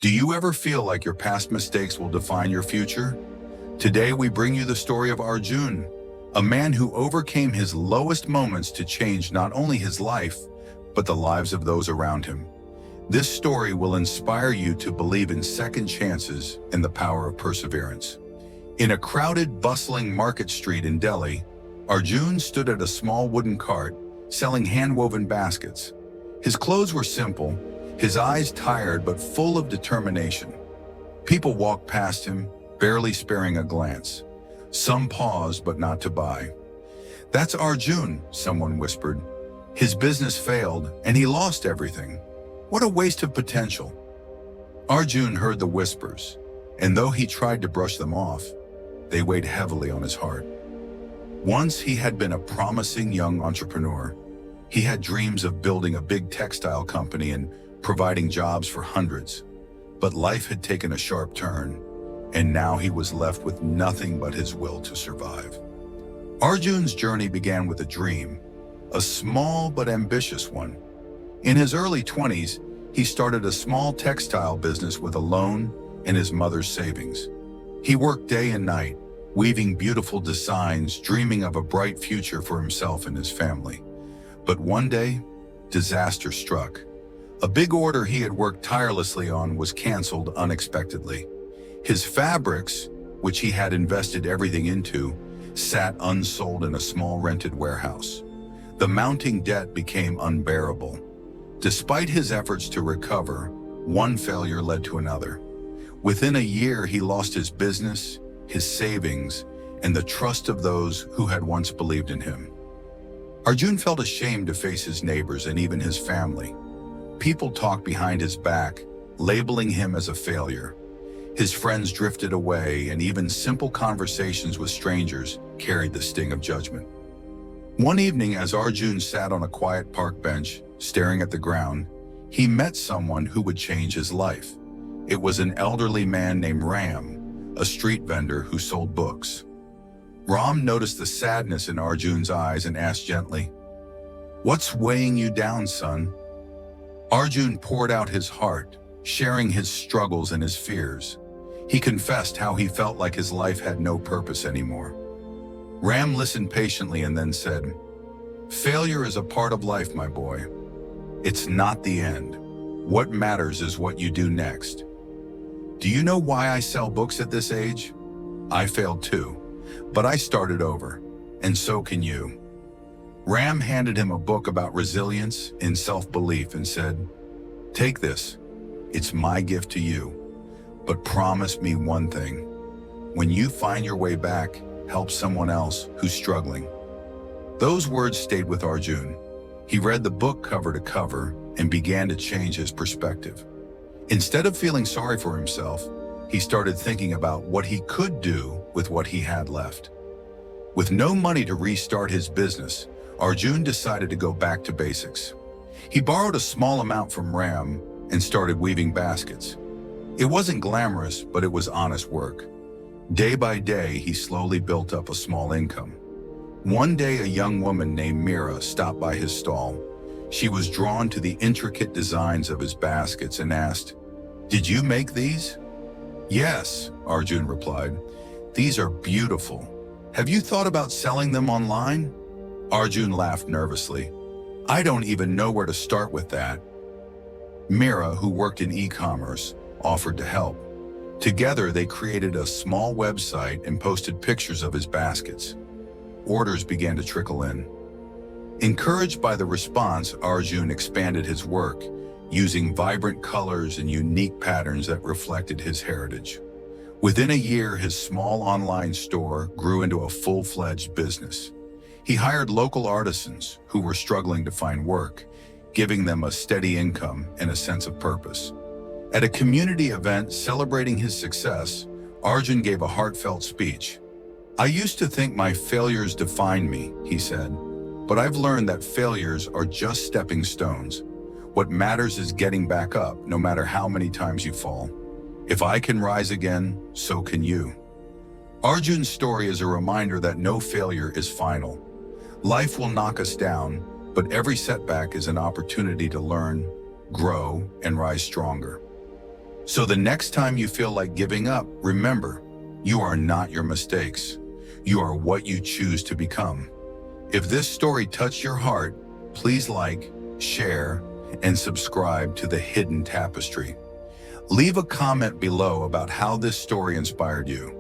Do you ever feel like your past mistakes will define your future? Today we bring you the story of Arjun, a man who overcame his lowest moments to change not only his life, but the lives of those around him. This story will inspire you to believe in second chances and the power of perseverance. In a crowded, bustling market street in Delhi, Arjun stood at a small wooden cart, selling hand-woven baskets. His clothes were simple, his eyes tired but full of determination. People walked past him, barely sparing a glance. Some paused, but not to buy. "That's Arjun," someone whispered. "His business failed, and he lost everything. What a waste of potential." Arjun heard the whispers, and though he tried to brush them off, they weighed heavily on his heart. Once he had been a promising young entrepreneur. He had dreams of building a big textile company and providing jobs for hundreds. But life had taken a sharp turn, and now he was left with nothing but his will to survive. Arjun's journey began with a dream, a small but ambitious one. In his early 20s, he started a small textile business with a loan and his mother's savings. He worked day and night, weaving beautiful designs, dreaming of a bright future for himself and his family. But one day, disaster struck. A big order he had worked tirelessly on was canceled unexpectedly. His fabrics, which he had invested everything into, sat unsold in a small rented warehouse. The mounting debt became unbearable. Despite his efforts to recover, one failure led to another. Within a year, he lost his business, his savings, and the trust of those who had once believed in him. Arjun felt ashamed to face his neighbors and even his family. People talked behind his back, labeling him as a failure. His friends drifted away, and even simple conversations with strangers carried the sting of judgment. One evening, as Arjun sat on a quiet park bench, staring at the ground, he met someone who would change his life. It was an elderly man named Ram, a street vendor who sold books. Ram noticed the sadness in Arjun's eyes and asked gently, "What's weighing you down, son?" Arjun poured out his heart, sharing his struggles and his fears. He confessed how he felt like his life had no purpose anymore. Ram listened patiently and then said, "Failure is a part of life, my boy. It's not the end. What matters is what you do next. Do you know why I sell books at this age? I failed too, but I started over, and so can you." Ram handed him a book about resilience and self-belief and said, "Take this. It's my gift to you. But promise me one thing. When you find your way back, help someone else who's struggling." Those words stayed with Arjun. He read the book cover to cover and began to change his perspective. Instead of feeling sorry for himself, he started thinking about what he could do with what he had left. With no money to restart his business, Arjun decided to go back to basics. He borrowed a small amount from Ram and started weaving baskets. It wasn't glamorous, but it was honest work. Day by day, he slowly built up a small income. One day, a young woman named Mira stopped by his stall. She was drawn to the intricate designs of his baskets and asked, "Did you make these?" "Yes," Arjun replied. "These are beautiful. Have you thought about selling them online?" Arjun laughed nervously. "I don't even know where to start with that." Mira, who worked in e-commerce, offered to help. Together, they created a small website and posted pictures of his baskets. Orders began to trickle in. Encouraged by the response, Arjun expanded his work, using vibrant colors and unique patterns that reflected his heritage. Within a year, his small online store grew into a full-fledged business. He hired local artisans who were struggling to find work, giving them a steady income and a sense of purpose. At a community event celebrating his success, Arjun gave a heartfelt speech. "I used to think my failures defined me," he said, "but I've learned that failures are just stepping stones. What matters is getting back up, no matter how many times you fall. If I can rise again, so can you." Arjun's story is a reminder that no failure is final. Life will knock us down, but every setback is an opportunity to learn, grow, and rise stronger. So the next time you feel like giving up, remember, you are not your mistakes. You are what you choose to become. If this story touched your heart, please like, share, and subscribe to The Hidden Tapestry. Leave a comment below about how this story inspired you.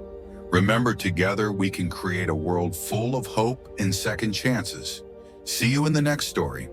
Remember, together we can create a world full of hope and second chances. See you in the next story.